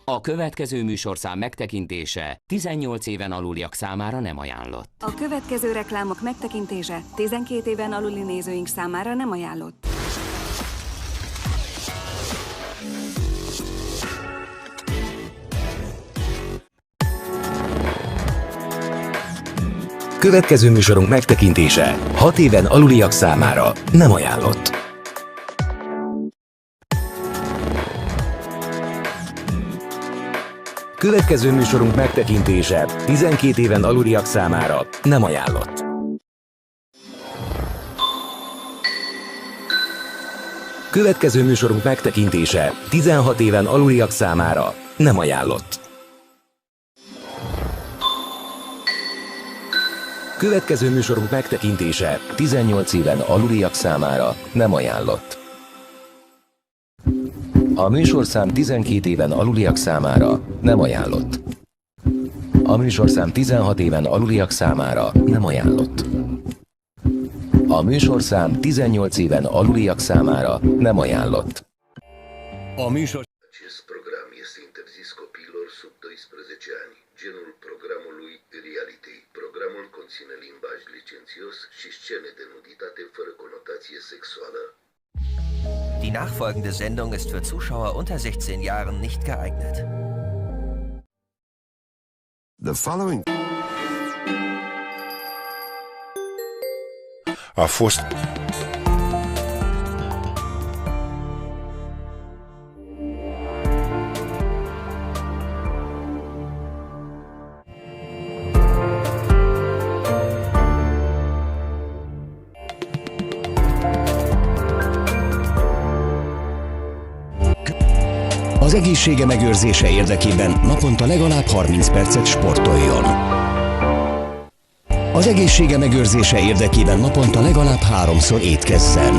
A következő műsorszám megtekintése 18 éven aluliak számára nem ajánlott. A következő reklámok megtekintése 12 éven aluli nézőink számára nem ajánlott. Következő műsorunk megtekintése 6 éven aluliak számára nem ajánlott. Következő műsorunk megtekintése 12 éven aluliak számára nem ajánlott. Következő műsorunk megtekintése 16 éven aluliak számára nem ajánlott. Következő műsorunk megtekintése 18 éven aluliak számára nem ajánlott. A műsorszám 12 éven aluliak számára nem ajánlott. A műsorszám 16 éven aluliak számára nem ajánlott. A műsorszám 18 éven aluliak számára nem ajánlott. A műsor... Acest program este interzis copiilor sub 12 ani. Genul programului reality. Programul conține limbaj licențios și scene de nuditate fără conotație sexuală. Die nachfolgende Sendung ist für Zuschauer unter 16 Jahren nicht geeignet. The following a fost Az egészsége megőrzése érdekében naponta legalább 30 percet sportoljon. Az egészsége megőrzése érdekében naponta legalább 3-szor étkezzen.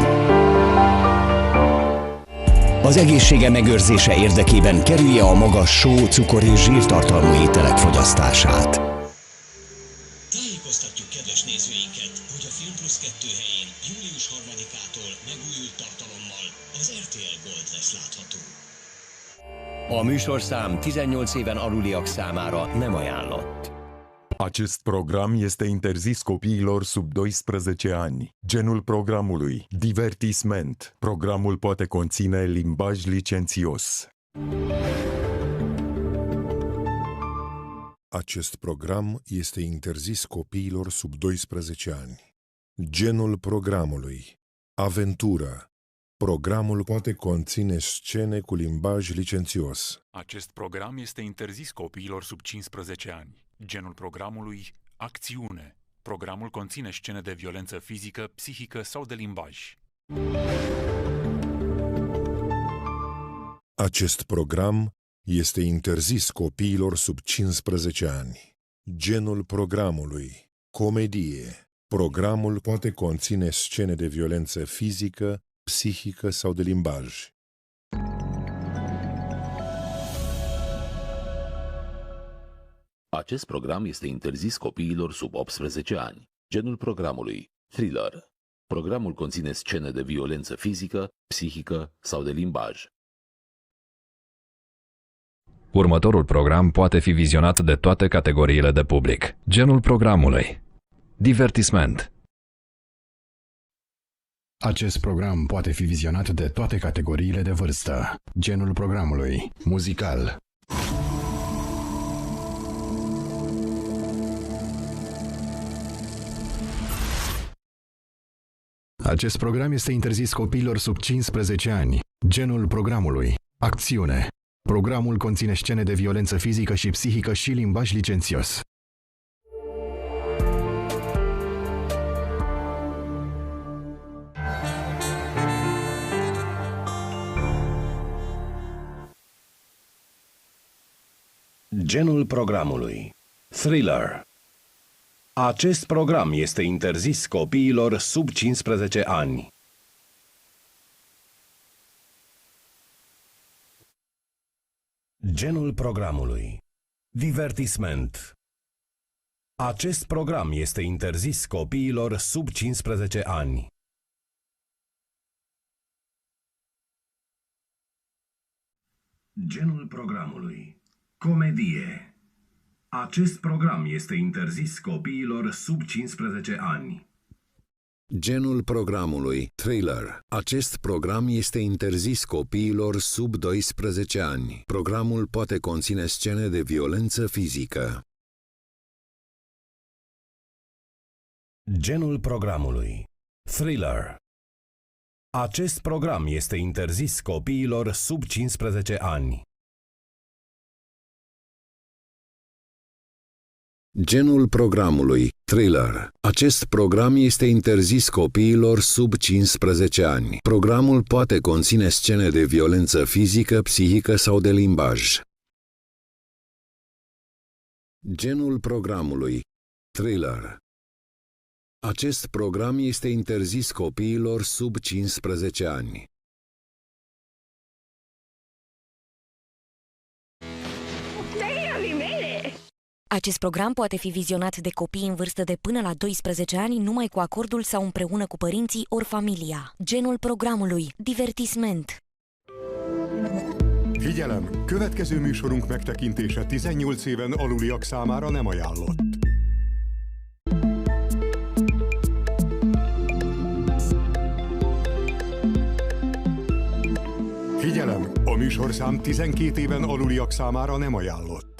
Az egészsége megőrzése érdekében kerülje a magas só, cukor és zsírtartalmú ételek fogyasztását. Tájékoztatjuk kedves nézőinket, hogy a Film Plus 2 helyén július 3-ától megújult tartalommal az RTL Gold lesz látható. A műsorszám 18 éven aluliak számára nem ajánlott. Acest program este interzis copiilor sub 12 ani. Genul programului: divertisment. Programul poate conține limbaj licențios. Acest program este interzis copiilor sub 12 ani. Genul programului: aventură. Programul poate conține scene cu limbaj licențios. Acest program este interzis copiilor sub 15 ani. Genul programului: acțiune. Programul conține scene de violență fizică, psihică sau de limbaj. Acest program este interzis copiilor sub 15 ani. Genul programului: comedie. Programul poate conține scene de violență fizică, psihică sau de limbaj. Acest program este interzis copiilor sub 18 ani. Genul programului: thriller. Programul conține scene de violență fizică, psihică sau de limbaj. Următorul program poate fi vizionat de toate categoriile de public. Genul programului: divertisment. Acest program poate fi vizionat de toate categoriile de vârstă. Genul programului: muzical. Acest program este interzis copiilor sub 15 ani. Genul programului: acțiune. Programul conține scene de violență fizică și psihică și limbaj licențios. Genul programului: thriller. Acest program este interzis copiilor sub 15 ani. Genul programului: divertisment. Acest program este interzis copiilor sub 15 ani. Genul programului: Comedie. Acest program este interzis copiilor sub 15 ani. Genul programului Thriller. Acest program este interzis copiilor sub 12 ani. Programul poate conține scene de violență fizică. Genul programului Thriller. Acest program este interzis copiilor sub 15 ani. Genul programului Thriller. Acest program este interzis copiilor sub 15 ani. Programul poate conține scene de violență fizică, psihică sau de limbaj. Genul programului Thriller. Acest program este interzis copiilor sub 15 ani. Acest program poate fi vizionat de copii în vârstă de până la 12 ani numai cu acordul sau împreună cu părinții ori familia. Genul programului Divertisment. Figyelem! Következő műsorunk megtekintése 18 éven aluliak számára nem ajánlott. Figyelem! A műsorszám 12 éven aluliak számára nem ajánlott.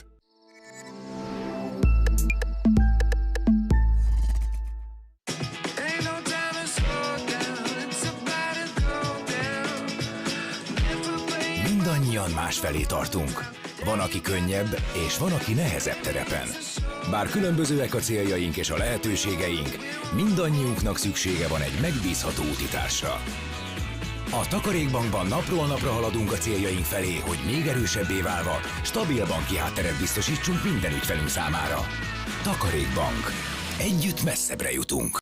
Mindannyian másfelé tartunk. Van, aki könnyebb, és van, aki nehezebb terepen. Bár különbözőek a céljaink és a lehetőségeink, mindannyiunknak szüksége van egy megbízható útitársra. A Takarékbankban napról napra haladunk a céljaink felé, hogy még erősebbé válva, stabil banki hátteret biztosítsunk minden ügyfelünk számára. Takarékbank. Együtt messzebbre jutunk.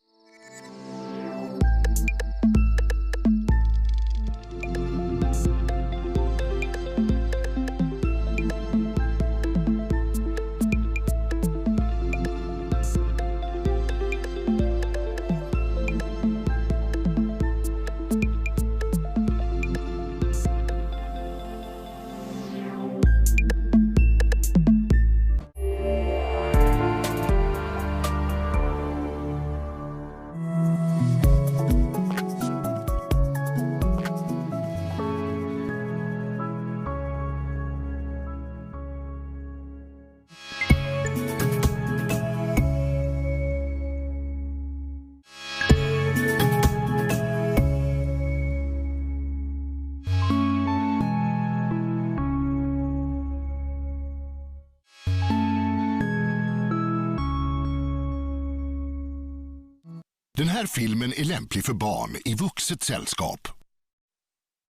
Den här filmen är lämplig för barn i vuxet sällskap.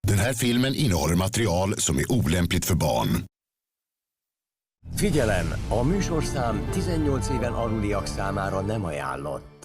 Den här filmen innehåller material som är olämpligt för barn. Figyelem! A műsorszám 18 éven aluliak számára nem ajánlott.